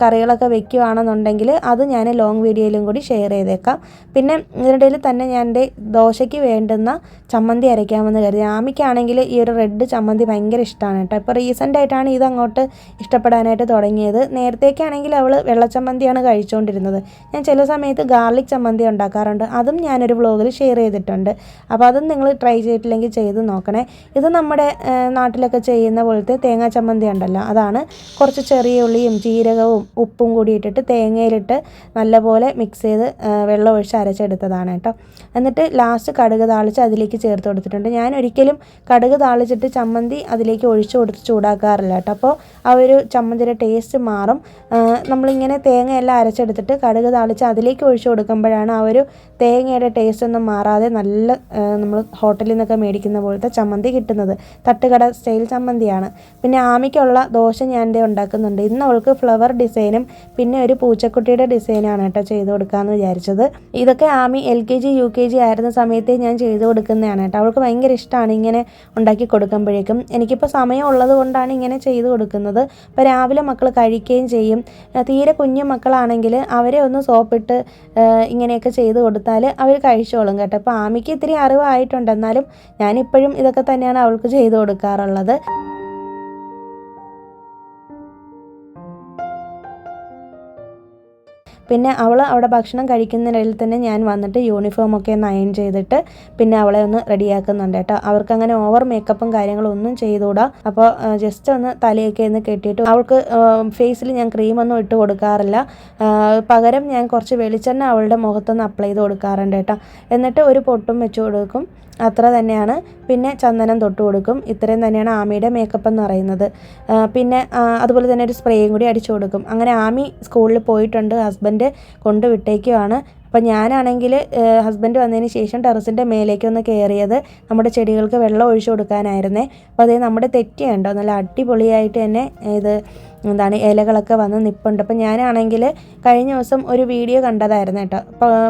കറികളൊക്കെ വെക്കുകയാണെന്നുണ്ടെങ്കിൽ അത് ഞാൻ ലോങ് വീഡിയോയിലും കൂടി ഷെയർ ചെയ്തേക്കാം. പിന്നെ ഇതിനിടയിൽ തന്നെ ഞാൻ എൻ്റെ ദോശയ്ക്ക് വേണ്ടുന്ന ചമ്മന്തി അരയ്ക്കാമെന്ന് കരുതി. ആമിക്കാണെങ്കിൽ ഈ ഒരു റെഡ് ചമ്മന്തി ഭയങ്കര ഇഷ്ടമാണ് കേട്ടോ. ഇപ്പോൾ റീസെൻ്റായിട്ടാണ് ഇതങ്ങോട്ട് ഇഷ്ടപ്പെടാനായിട്ട് തുടങ്ങിയത്. നേരത്തേക്കാണെങ്കിൽ അവൾ വെള്ളച്ചമ്മന്തിയാണ് കഴിച്ചുകൊണ്ടിരുന്നത്. ഞാൻ ചില സമയത്ത് ഗാർലിക് ചമ്മന്തി ഉണ്ടാക്കാറുണ്ട്, അതും ഞാനൊരു വ്ളോഗിൽ ഷെയർ ചെയ്തിട്ടുണ്ട്. അപ്പോൾ അതും നിങ്ങൾ ട്രൈ ചെയ്തിട്ടില്ലെങ്കിൽ ചെയ്ത് നോക്കണേ. ഇത് നമ്മുടെ നാട്ടിലൊക്കെ ചെയ്യുന്ന പോലത്തെ തേങ്ങാ ചമ്മന്തി ഉണ്ടല്ലോ, അതാണ്. കുറച്ച് ചെറിയ ഉള്ളിയും ജീരകവും ഉപ്പും കൂടി ഇട്ടിട്ട് തേങ്ങയിലിട്ട് നല്ലപോലെ മിക്സ് ചെയ്ത് വെള്ളം ഒഴിച്ച് അരച്ചെടുത്തതാണ് കേട്ടോ. എന്നിട്ട് ലാസ്റ്റ് കടുക് താളിച്ച് അതിലേക്ക് ചേർത്ത് കൊടുത്തിട്ടുണ്ട്. ഞാൻ ഒരിക്കലും കടുക് താളിച്ചിട്ട് ചമ്മന്തി അതിലേക്ക് ഒഴിച്ചു കൊടുത്ത് ചൂടാക്കാറില്ല കേട്ടോ. അപ്പോൾ ആ ഒരു ചമ്മന്തിയുടെ ടേസ്റ്റ് മാറും. നമ്മളിങ്ങനെ തേങ്ങയെല്ലാം അരച്ചെടുത്തിട്ട് കടുക് താളിച്ച് അതിലേക്ക് ഒഴിച്ചു കൊടുക്കുമ്പോഴാണ് ആ ഒരു തേങ്ങയുടെ ടേസ്റ്റ് ഒന്നും മാറാതെ നല്ല നമ്മൾ ഹോട്ടലിൽ നിന്നൊക്കെ മേടിക്കുന്ന പോലത്തെ ചമ്മന്തി കിട്ടുന്നത്. തട്ടുകട സ്റ്റൈൽ ചമ്മന്തിയാണ്. പിന്നെ ആമിക്കുള്ള ദോശ ഞാൻ ഉണ്ടാക്കുന്നുണ്ട്. ഇന്ന് അവൾക്ക് ഫ്ലവർ ഡിസൈനും പിന്നെ ഒരു പൂച്ചക്കുട്ടിയുടെ ഡിസൈനാണ് കേട്ടോ ചെയ്ത് കൊടുക്കാമെന്ന് വിചാരിച്ചത്. ഇതൊക്കെ ആമി LKG UKG ആയിരുന്ന സമയത്ത് ഞാൻ ചെയ്ത് കൊടുക്കുന്നതാണ് കേട്ടോ. അവൾക്ക് ഭയങ്കര ഇഷ്ടമാണ് ഇങ്ങനെ ഉണ്ടാക്കി കൊടുക്കുമ്പോഴേക്കും. എനിക്കിപ്പോൾ സമയം ഉള്ളത് കൊണ്ടാണ് ഇങ്ങനെ ചെയ്ത് കൊടുക്കുന്നത്. അപ്പോൾ രാവിലെ മക്കൾ കഴിക്കുകയും ചെയ്യും. തീരെ കുഞ്ഞു മക്കളാണെങ്കിൽ അവരെ ഒന്ന് സോപ്പിട്ട് ഇങ്ങനെയൊക്കെ ചെയ്ത് കൊടുത്താൽ അവർ കഴിച്ചോളും കേട്ടോ. അപ്പോൾ ആമിക്ക് ഇത്തിരി അറിവായിട്ടുണ്ട്, എന്നാലും ഞാനിപ്പോഴും ഇതൊക്കെ തന്നെയാണ് അവൾക്ക് ചെയ്ത് കൊടുക്കാറുള്ളത്. പിന്നെ അവൾ അവിടെ ഭക്ഷണം കഴിക്കുന്നതിനിടയിൽ തന്നെ ഞാൻ വന്നിട്ട് യൂണിഫോമൊക്കെ ഒന്ന് അയൺ ചെയ്തിട്ട് പിന്നെ അവളെ ഒന്ന് റെഡിയാക്കുന്നുണ്ട് കേട്ടോ. അവർക്കങ്ങനെ ഓവർ മേക്കപ്പും കാര്യങ്ങളും ഒന്നും ചെയ്തുകൂടാ. അപ്പോൾ ജസ്റ്റ് ഒന്ന് തലയൊക്കെ ഒന്ന് കെട്ടിയിട്ട്, അവൾക്ക് ഫേസിൽ ഞാൻ ക്രീമൊന്നും ഇട്ട് കൊടുക്കാറില്ല. പകരം ഞാൻ കുറച്ച് വെളിച്ചെണ്ണ അവളുടെ മുഖത്തൊന്ന് അപ്ലൈ ചെയ്ത് കൊടുക്കാറുണ്ട് കേട്ടോ. എന്നിട്ട് ഒരു പൊട്ടും വെച്ച് കൊടുക്കും, അത്ര തന്നെയാണ്. പിന്നെ ചന്ദനം തൊട്ട് കൊടുക്കും. ഇത്രയും തന്നെയാണ് ആമിയുടെ മേക്കപ്പ് എന്ന് പറയുന്നത്. പിന്നെ അതുപോലെ തന്നെ ഒരു സ്പ്രേയും കൂടി അടിച്ചു കൊടുക്കും. അങ്ങനെ ആമി സ്കൂളിൽ പോയിട്ടുണ്ട്, ഹസ്ബൻഡ് കൊണ്ടുവിട്ടേക്കുവാണ്. അപ്പോൾ ഞാനാണെങ്കിൽ ഹസ്ബൻഡ് വന്നതിന് ശേഷം ടെറസിൻ്റെ മേലേക്കൊന്ന് കയറിയത് നമ്മുടെ ചെടികൾക്ക് വെള്ളം ഒഴിച്ചു കൊടുക്കാനായിരുന്നേ. അപ്പോൾ അതേ നമ്മുടെ തെറ്റിയുണ്ടോ, നല്ല അടിപൊളിയായിട്ട് തന്നെ ഇത് ഇലകളൊക്കെ വന്ന് നിൽപ്പുണ്ട്. അപ്പം ഞാനാണെങ്കിൽ കഴിഞ്ഞ ദിവസം ഒരു വീഡിയോ കണ്ടതായിരുന്നു കേട്ടോ.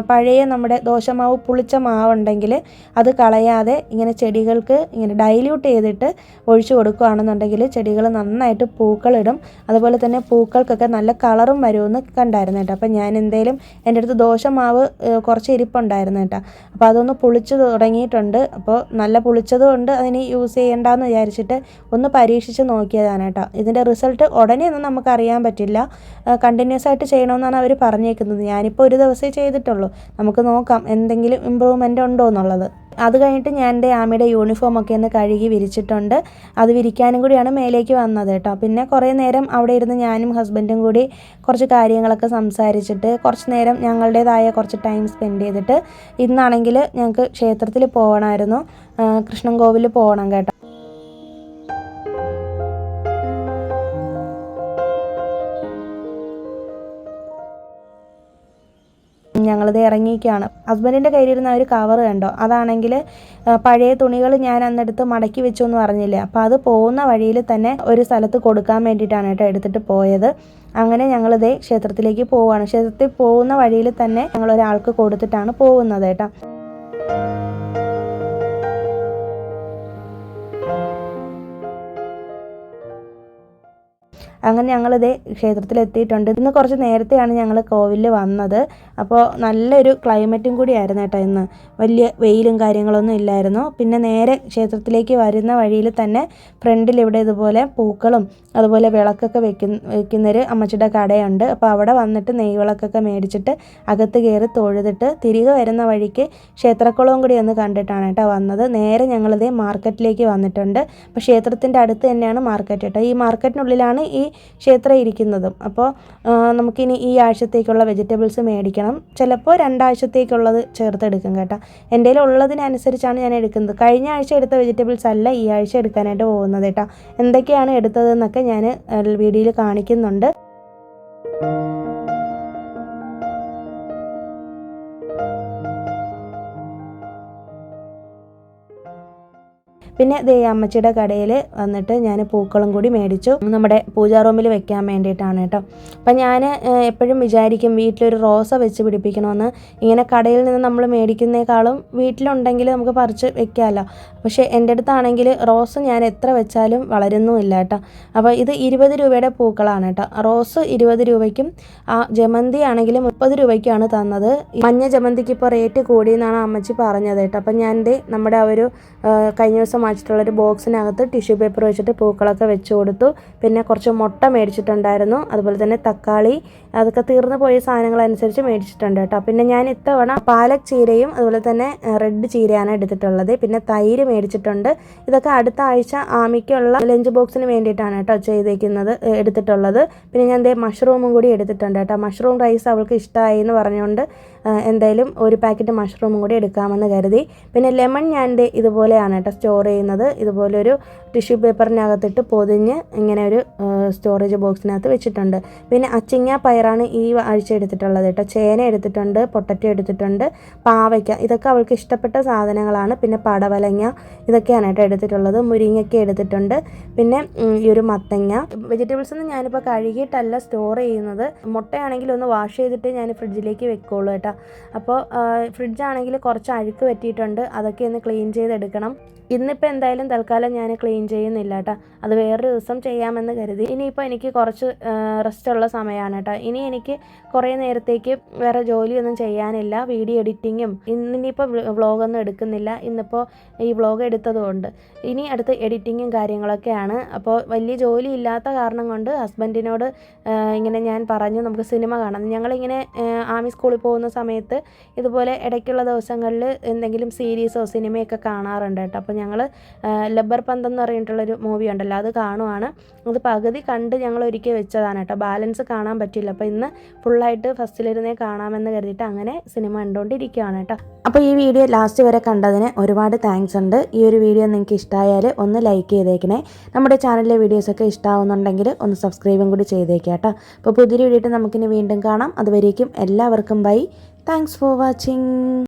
പഴയ നമ്മുടെ ദോശമാവ് പുളിച്ച മാവുണ്ടെങ്കിൽ അത് കളയാതെ ഇങ്ങനെ ചെടികൾക്ക് ഇങ്ങനെ ഡൈല്യൂട്ട് ചെയ്തിട്ട് ഒഴിച്ചു കൊടുക്കുകയാണെന്നുണ്ടെങ്കിൽ ചെടികൾ നന്നായിട്ട് പൂക്കളിടും. അതുപോലെ തന്നെ പൂക്കൾക്കൊക്കെ നല്ല കളറും വരുമെന്ന് കണ്ടായിരുന്നു കേട്ടോ. അപ്പം ഞാൻ എന്തേലും എൻ്റെ അടുത്ത് ദോശമാവ് കുറച്ച് ഇരിപ്പുണ്ടായിരുന്നു കേട്ടോ. അപ്പോൾ അതൊന്ന് പുളിച്ച് തുടങ്ങിയിട്ടുണ്ട്. അപ്പോൾ നല്ല പുളിച്ചതുകൊണ്ട് അതിന് യൂസ് ചെയ്യേണ്ടെന്ന് വിചാരിച്ചിട്ട് ഒന്ന് പരീക്ഷിച്ച് നോക്കിയതാണ് കേട്ടോ. ഇതിൻ്റെ റിസൾട്ട് ഉടനെ ഒന്നും നമുക്കറിയാൻ പറ്റില്ല, കണ്ടിന്യൂസ് ആയിട്ട് ചെയ്യണമെന്നാണ് അവർ പറഞ്ഞേക്കുന്നത്. ഞാനിപ്പോൾ ഒരു ദിവസമേ ചെയ്തിട്ടുള്ളൂ. നമുക്ക് നോക്കാം എന്തെങ്കിലും ഇമ്പ്രൂവ്മെൻ്റ് ഉണ്ടോ എന്നുള്ളത്. അത് കഴിഞ്ഞിട്ട് ഞാൻ എൻ്റെ ആമിയുടെ യൂണിഫോമൊക്കെ ഒന്ന് കഴുകി വിരിച്ചിട്ടുണ്ട്. അത് വിരിക്കാനും കൂടിയാണ് മേലേക്ക് വന്നത് കേട്ടോ. പിന്നെ കുറേ നേരം അവിടെ ഇരുന്ന് ഞാനും ഹസ്ബൻഡും കൂടി കുറച്ച് കാര്യങ്ങളൊക്കെ സംസാരിച്ചിട്ട് കുറച്ച് നേരം ഞങ്ങളുടേതായ കുറച്ച് ടൈം സ്പെൻഡ് ചെയ്തിട്ട് ഇന്നാണെങ്കിൽ ഞങ്ങൾക്ക് ക്ഷേത്രത്തിൽ പോകണമായിരുന്നു, കൃഷ്ണൻ കോവിൽ പോകണം കേട്ടോ. ഞങ്ങളിത് ഇറങ്ങിയിരിക്കുകയാണ്. ഹസ്ബൻഡിൻ്റെ കയ്യിലിരുന്ന ഒരു കവർ കണ്ടോ, അതാണെങ്കിൽ പഴയ തുണികൾ ഞാൻ അന്നെടുത്ത് മടക്കി വെച്ചു എന്ന് പറഞ്ഞില്ലേ. അപ്പോൾ അത് പോകുന്ന വഴിയിൽ തന്നെ ഒരു സ്ഥലത്ത് കൊടുക്കാൻ വേണ്ടിയിട്ടാണ് കേട്ടോ എടുത്തിട്ട് പോയത്. അങ്ങനെ ഞങ്ങളിതേ ക്ഷേത്രത്തിലേക്ക് പോവുകയാണ്. ക്ഷേത്രത്തിൽ പോകുന്ന വഴിയിൽ തന്നെ ഞങ്ങൾ ഒരാൾക്ക് കൊടുത്തിട്ടാണ് പോകുന്നത് കേട്ടോ. അങ്ങനെ ഞങ്ങളിതേ ക്ഷേത്രത്തിലെത്തിയിട്ടുണ്ട്. ഇന്ന് കുറച്ച് നേരത്തെയാണ് ഞങ്ങൾ കോവിലിൽ വന്നത്. അപ്പോൾ നല്ലൊരു ക്ലൈമറ്റും കൂടി ആയിരുന്നു കേട്ടോ ഇന്ന്. വലിയ വെയിലും കാര്യങ്ങളൊന്നും ഇല്ലായിരുന്നു. പിന്നെ നേരെ ക്ഷേത്രത്തിലേക്ക് വരുന്ന വഴിയിൽ തന്നെ ഫ്രണ്ടിൽ ഇവിടെ ഇതുപോലെ പൂക്കളും അതുപോലെ വിളക്കൊക്കെ വെക്കുന്നൊരു അമ്മച്ചിയുടെ കടയുണ്ട്. അപ്പോൾ അവിടെ വന്നിട്ട് നെയ്വിളക്കൊക്കെ മേടിച്ചിട്ട് അകത്ത് കയറി തൊഴുതിട്ട് തിരികെ വരുന്ന വഴിക്ക് ക്ഷേത്രക്കുളവും കൂടി ഒന്ന് കണ്ടിട്ടാണ് കേട്ടോ വന്നത്. നേരെ ഞങ്ങളിതേ മാർക്കറ്റിലേക്ക് വന്നിട്ടുണ്ട്. അപ്പോൾ ക്ഷേത്രത്തിൻ്റെ അടുത്ത് തന്നെയാണ് മാർക്കറ്റ് കേട്ടോ. ഈ മാർക്കറ്റിനുള്ളിലാണ് ഈ ക്ഷേത്രം ഇരിക്കുന്നതും. അപ്പോൾ നമുക്കിനി ഈ ആഴ്ചത്തേക്കുള്ള വെജിറ്റബിൾസ് മേടിക്കണം. ചിലപ്പോൾ 2 ആഴ്ചത്തേക്കുള്ളത് ചേർത്തെടുക്കും കേട്ടോ. എൻ്റെ കയ്യിൽ ഉള്ളതിനനുസരിച്ചാണ് ഞാൻ എടുക്കുന്നത്. കഴിഞ്ഞ ആഴ്ച എടുത്ത വെജിറ്റബിൾസ് അല്ല ഈ ആഴ്ച എടുക്കാനായിട്ട് പോകുന്നത് കേട്ടോ. എന്തൊക്കെയാണ് എടുത്തതെന്നൊക്കെ ഞാൻ വീഡിയോയിൽ കാണിക്കുന്നുണ്ട്. പിന്നെ ദേ അമ്മച്ചിയുടെ കടയിൽ വന്നിട്ട് ഞാൻ പൂക്കളും കൂടി മേടിച്ചു. നമ്മുടെ പൂജാ റൂമിൽ വെക്കാൻ വേണ്ടിയിട്ടാണ് കേട്ടോ. അപ്പം ഞാൻ എപ്പോഴും വിചാരിക്കും വീട്ടിലൊരു റോസ വെച്ച് പിടിപ്പിക്കണമെന്ന്. ഇങ്ങനെ കടയിൽ നിന്ന് നമ്മൾ മേടിക്കുന്നേക്കാളും വീട്ടിലുണ്ടെങ്കിൽ നമുക്ക് പറിച്ച് വെക്കാമല്ലോ. പക്ഷേ എൻ്റെ അടുത്താണെങ്കിൽ റോസ് ഞാൻ എത്ര വെച്ചാലും വളരുന്നുമില്ല കേട്ടോ. അപ്പോൾ ഇത് 20 രൂപയുടെ പൂക്കളാണ് കേട്ടോ. റോസ് 20 രൂപയ്ക്കും ജമന്തി ആണെങ്കിൽ 30 രൂപയ്ക്കാണ് തന്നത്. മഞ്ഞ ജമന്തിക്ക് ഇപ്പോൾ റേറ്റ് കൂടിയെന്നാണ് അമ്മച്ചി പറഞ്ഞത് കേട്ടോ. അപ്പം ഞാൻ നമ്മുടെ ആ ഒരു കഴിഞ്ഞ ദിവസം വാങ്ങിച്ചിട്ടുള്ളൊരു ബോക്സിനകത്ത് ടിഷ്യൂ പേപ്പർ വെച്ചിട്ട് പൂക്കളൊക്കെ വെച്ച് കൊടുത്തു. പിന്നെ കുറച്ച് മുട്ട മേടിച്ചിട്ടുണ്ടായിരുന്നു. അതുപോലെ തന്നെ തക്കാളി, അതൊക്കെ തീർന്നു പോയ സാധനങ്ങളനുസരിച്ച് മേടിച്ചിട്ടുണ്ട് കേട്ടോ. പിന്നെ ഞാൻ ഇത്തവണ പാലക് ചീരയും അതുപോലെ തന്നെ റെഡ് ചീരയാണ് എടുത്തിട്ടുള്ളത്. പിന്നെ തൈര് മേടിച്ചിട്ടുണ്ട്. ഇതൊക്കെ അടുത്ത ആഴ്ച ആമിക്കുള്ള ലഞ്ച് ബോക്സിന് വേണ്ടിയിട്ടാണ് കേട്ടോ എടുത്തിട്ടുള്ളത്. പിന്നെ ഞാൻ മഷ്റൂമും കൂടി എടുത്തിട്ടുണ്ട് കേട്ടോ. മഷ്റൂം റൈസ് അവൾക്ക് ഇഷ്ടമായി എന്ന് പറഞ്ഞുകൊണ്ട് എന്തായാലും ഒരു പാക്കറ്റ് മഷ്റൂമും കൂടി എടുക്കാമെന്ന് കരുതി. പിന്നെ ലെമൺ ഞാൻ ഇതുപോലെയാണ് കേട്ടോ സ്റ്റോർ ചെയ്യുന്നത്. ഇതുപോലൊരു ടിഷ്യൂ പേപ്പറിനകത്തിട്ട് പൊതിഞ്ഞ് ഇങ്ങനെ ഒരു സ്റ്റോറേജ് ബോക്സിനകത്ത് വെച്ചിട്ടുണ്ട്. പിന്നെ അച്ചിങ്ങ പയറാണ് ഈ ആഴ്ച എടുത്തിട്ടുള്ളത് കേട്ടോ. ചേന എടുത്തിട്ടുണ്ട്, പൊട്ടറ്റോ എടുത്തിട്ടുണ്ട്, പാവയ്ക്ക, ഇതൊക്കെ അവൾക്ക് ഇഷ്ടപ്പെട്ട സാധനങ്ങളാണ്. പിന്നെ പടവലങ്ങ, ഇതൊക്കെയാണ് കേട്ടോ എടുത്തിട്ടുള്ളത്. മുരിങ്ങയ്ക്ക എടുത്തിട്ടുണ്ട്. പിന്നെ ഈ ഒരു മത്തങ്ങ. വെജിറ്റബിൾസ് ഒന്നും ഞാനിപ്പോൾ കഴുകിയിട്ടല്ല സ്റ്റോർ ചെയ്യുന്നത്. മുട്ടയാണെങ്കിൽ ഒന്ന് വാഷ് ചെയ്തിട്ട് ഞാൻ ഫ്രിഡ്ജിലേക്ക് വെക്കുള്ളൂ കേട്ടോ. അപ്പോൾ ഫ്രിഡ്ജാണെങ്കിൽ കുറച്ച് അഴുക്ക് പറ്റിയിട്ടുണ്ട്. അതൊക്കെ ഒന്ന് ക്ലീൻ ചെയ്തെടുക്കണം. ഇന്നിപ്പോൾ എന്തായാലും തൽക്കാലം ഞാൻ ക്ലീൻ ചെയ്യുന്നില്ല കേട്ടോ. അത് വേറൊരു ദിവസം ചെയ്യാമെന്ന് കരുതി. ഇനിയിപ്പോൾ എനിക്ക് കുറച്ച് റെസ്റ്റുള്ള സമയമാണ് കേട്ടോ. ഇനി എനിക്ക് കുറേ നേരത്തേക്ക് വേറെ ജോലിയൊന്നും ചെയ്യാനില്ല. വീഡിയോ എഡിറ്റിങ്ങും ഇന്നിപ്പോൾ വ്ളോഗൊന്നും എടുക്കുന്നില്ല. ഇന്നിപ്പോൾ ഈ വ്ളോഗ് എടുത്തതുകൊണ്ട് ഇനി അടുത്ത് എഡിറ്റിങ്ങും കാര്യങ്ങളൊക്കെയാണ്. അപ്പോൾ വലിയ ജോലി ഇല്ലാത്ത കാരണം കൊണ്ട് ഹസ്ബൻഡിനോട് ഇങ്ങനെ ഞാൻ പറഞ്ഞു നമുക്ക് സിനിമ കാണാം. ഞങ്ങളിങ്ങനെ ആമി സ്കൂളിൽ പോകുന്ന സമയത്ത് ഇതുപോലെ ഇടയ്ക്കുള്ള ദിവസങ്ങളിൽ എന്തെങ്കിലും സീരീസോ സിനിമയൊക്കെ കാണാറുണ്ട് കേട്ടോ. അപ്പോൾ ഞങ്ങൾ ലബ്ബർ പന്ത് എന്ന് പറഞ്ഞിട്ടുള്ളൊരു മൂവി ഉണ്ടല്ലോ, അത് കാണുവാണ്. അത് പകുതി കണ്ട് ഞങ്ങൾ ഒരിക്കൽ വെച്ചതാണ് കേട്ടോ. ബാലൻസ് കാണാൻ പറ്റില്ല. അപ്പോൾ ഇന്ന് ഫുള്ളായിട്ട് ഫസ്റ്റിലിരുന്നേ കാണാമെന്ന് കരുതിയിട്ട് അങ്ങനെ സിനിമ കണ്ടുകൊണ്ടിരിക്കുകയാണ് കേട്ടോ. അപ്പോൾ ഈ വീഡിയോ ലാസ്റ്റ് വരെ കണ്ടതിന് ഒരുപാട് താങ്ക്സ് ഉണ്ട്. ഈ ഒരു വീഡിയോ നിങ്ങൾക്ക് ഇഷ്ടമായാൽ ഒന്ന് ലൈക്ക് ചെയ്തേക്കണേ. നമ്മുടെ ചാനലിലെ വീഡിയോസൊക്കെ ഇഷ്ടമാവുന്നുണ്ടെങ്കിൽ ഒന്ന് സബ്സ്ക്രൈബും കൂടി ചെയ്തേക്കാം കേട്ടോ. അപ്പോൾ പുതിയൊരു വീഡിയോ നമുക്കിനി വീണ്ടും കാണാം. അതുവരേക്കും എല്ലാവർക്കും ബൈ. Thanks for watching.